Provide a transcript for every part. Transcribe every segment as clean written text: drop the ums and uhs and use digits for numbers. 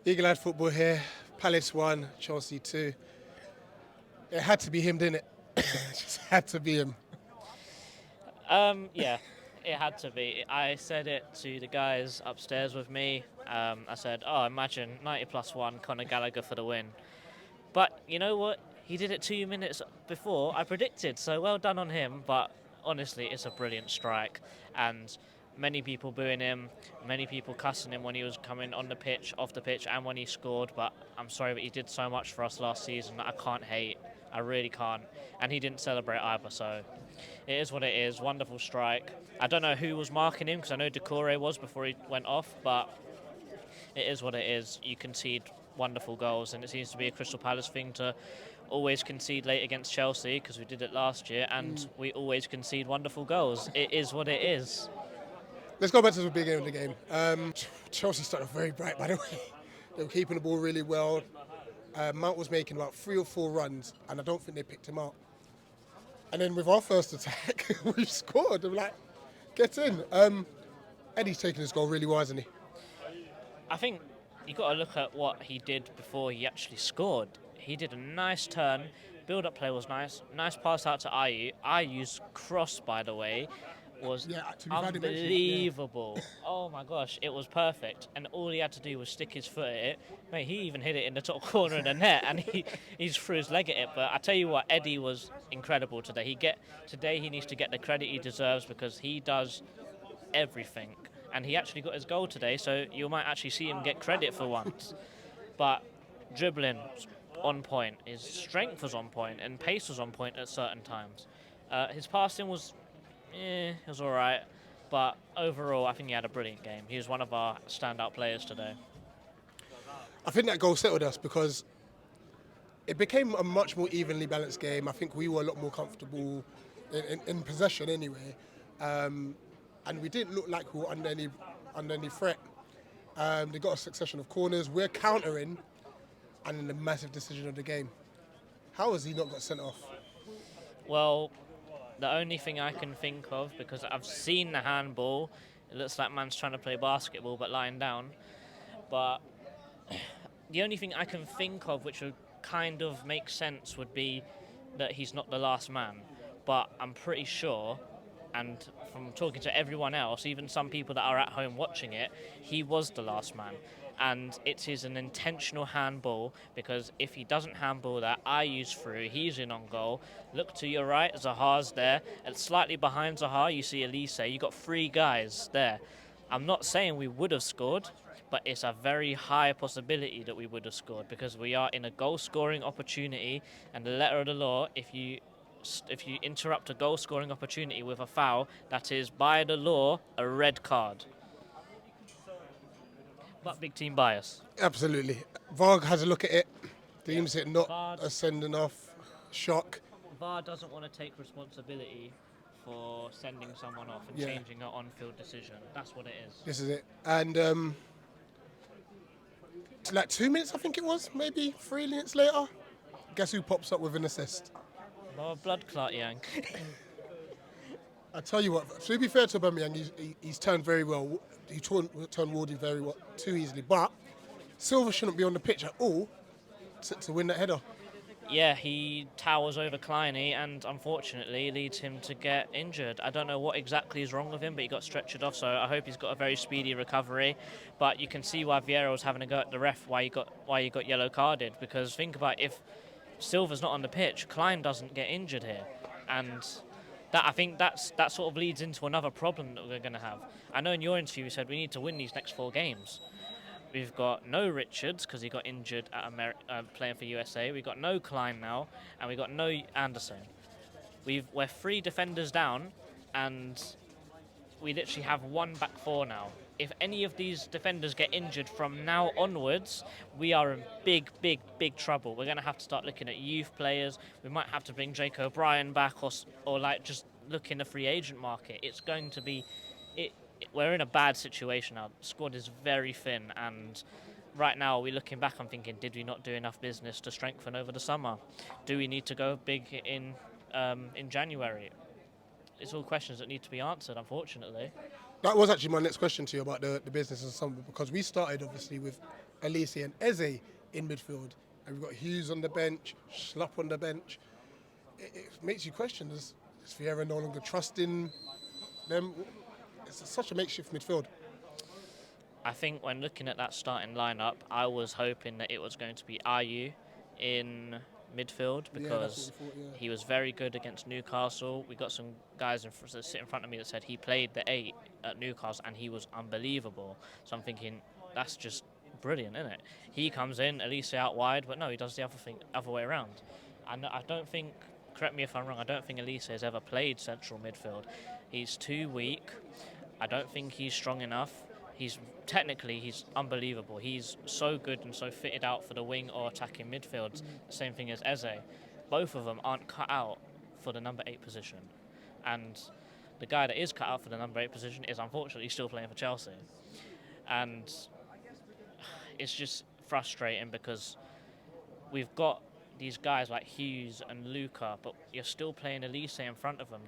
Eagle-eyed football here. Palace 1, Chelsea 2. It had to be him, didn't it? It just had to be him. Yeah, it had to be. I said it to the guys upstairs with me. I said, oh, imagine 90+1, Conor Gallagher for the win. But you know what? He did it 2 minutes before I predicted, so well done on him. But honestly, it's a brilliant strike. And many people booing him, many people cussing him when he was coming on the pitch, off the pitch, and when he scored. But I'm sorry, but he did so much for us last season that I can't hate. I really can't. And he didn't celebrate either, so it is what it is. Wonderful strike. I don't know who was marking him, because I know Decore was before he went off, but it is what it is. You concede wonderful goals, and it seems to be a Crystal Palace thing to always concede late against Chelsea, because we did it last year, and we always concede wonderful goals. It is what it is. Let's go back to the beginning of the game. Chelsea started very bright, by the way. They were keeping the ball really well. Mount was making about 3 or 4 runs, and I don't think they picked him up. And then with our first attack, we've scored. I'm like, get in. Eddie's taking his goal really well, hasn't he? I think you've got to look at what he did before he actually scored. He did a nice turn. Build-up play was nice. Nice pass out to Ayew. Ayew's cross, by the way, was unbelievable. Oh my gosh, it was perfect. And all he had to do was stick his foot at it. Mate, he even hit it in the top corner of the net, and he's threw his leg at it. But I tell you what, Eddie was incredible today. Today he needs to get the credit he deserves, because he does everything. And he actually got his goal today, so you might actually see him get credit for once. But dribbling was on point, his strength was on point, and pace was on point at certain times. His passing was, it was all right. But overall, I think he had a brilliant game. He was one of our standout players today. I think that goal settled us, because it became a much more evenly balanced game. I think we were a lot more comfortable in possession anyway. And we didn't look like we were under any threat. They got a succession of corners. We're countering, and in the massive decision of the game. How has he not got sent off? Well, the only thing I can think of, because I've seen the handball, it looks like man's trying to play basketball but lying down. But the only thing I can think of which would kind of make sense would be that he's not the last man. But I'm pretty sure, and from talking to everyone else, even some people that are at home watching it, he was the last man. And it is an intentional handball, because if he doesn't handball that, Ayew's through, he's in on goal. Look to your right, Zaha's there, and slightly behind Zaha you see Elise. You got 3 guys there. I'm not saying we would have scored, but it's a very high possibility that we would have scored, because we are in a goal-scoring opportunity, and the letter of the law, if you interrupt a goal-scoring opportunity with a foul, that is, by the law, a red card. But big team bias. Absolutely. VAR has a look at it, deems it not a sending off. Shock. VAR doesn't want to take responsibility for sending someone off and changing an on-field decision. That's what it is. This is it. And like 2 minutes, I think it was, maybe 3 minutes later, guess who pops up with an assist? Oh, blood clot, Yank. I tell you what, to be fair to Aubameyang, he's turned very well. He turned Wardy very well, too easily. But Silva shouldn't be on the pitch at all to win that header. Yeah, he towers over Kleiny and unfortunately leads him to get injured. I don't know what exactly is wrong with him, but he got stretchered off, so I hope he's got a very speedy recovery. But you can see why Vieira was having a go at the ref, why he got yellow carded. Because think about, if Silva's not on the pitch, Klein doesn't get injured here. And I think that sort of leads into another problem that we're going to have. I know in your interview you said we need to win these next 4 games. We've got no Richards, because he got injured at playing for USA. We've got no Klein now, and we've got no Anderson. We're 3 defenders down, and we literally have 1 back 4 now. If any of these defenders get injured from now onwards, we are in big, big, big trouble. We're going to have to start looking at youth players. We might have to bring Jake O'Brien back, or like just look in the free agent market. It's going to be... We're in a bad situation now. The squad is very thin, and right now we're looking back and thinking, did we not do enough business to strengthen over the summer? Do we need to go big in January? It's all questions that need to be answered, unfortunately. That was actually my next question to you about the business and summer, because we started obviously with Elise and Eze in midfield, and we've got Hughes on the bench, Schlupp on the bench. It makes you question: is Vieira no longer trusting them? It's such a makeshift midfield. I think when looking at that starting lineup, I was hoping that it was going to be Ayew in midfield because he was very good against Newcastle. We got some guys that sit in front of me that said he played the 8 at Newcastle and he was unbelievable. So I'm thinking that's just brilliant, isn't it? He comes in, Elise out wide, but no, he does the other way around. And I don't think, correct me if I'm wrong, I don't think Elise has ever played central midfield. He's too weak. I don't think he's strong enough. He's unbelievable. He's so good and so fitted out for the wing or attacking midfield. The same thing as Eze. Both of them aren't cut out for the number 8 position. And the guy that is cut out for the number 8 position is unfortunately still playing for Chelsea. And it's just frustrating because we've got these guys like Hughes and Luca, but you're still playing Elise in front of them.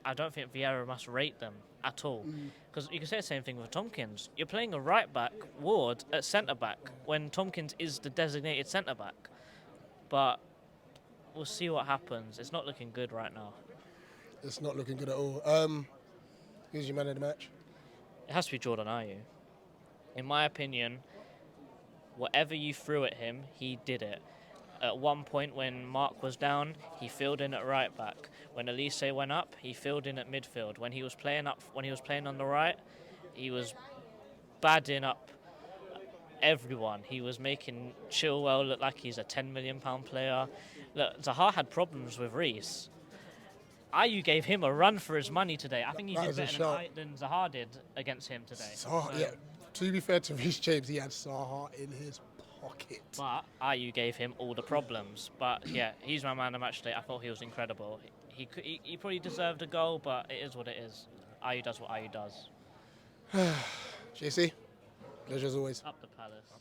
I don't think Vieira must rate them at all. Because you can say the same thing with Tompkins. You're playing a right-back, Ward, at centre-back, when Tompkins is the designated centre-back. But we'll see what happens. It's not looking good right now. It's not looking good at all. Who's your man of the match? It has to be Jordan Ayew. In my opinion, whatever you threw at him, he did it. At one point when Mark was down, he filled in at right back. When Elise went up, he filled in at midfield. When he was playing on the right, he was badding up everyone. He was making Chilwell look like he's a £10 million player. Look, Zaha had problems with Reece. Ayew gave him a run for his money today. I think he did better than Zaha did against him today. Zaha, yeah. To be fair to Reece James, he had Zaha in his pocket. But Ayew gave him all the problems. But yeah, he's my man of the match today. I thought he was incredible. He probably deserved a goal, but it is what it is. Ayew does what Ayew does. JC, pleasure as always. Up the Palace.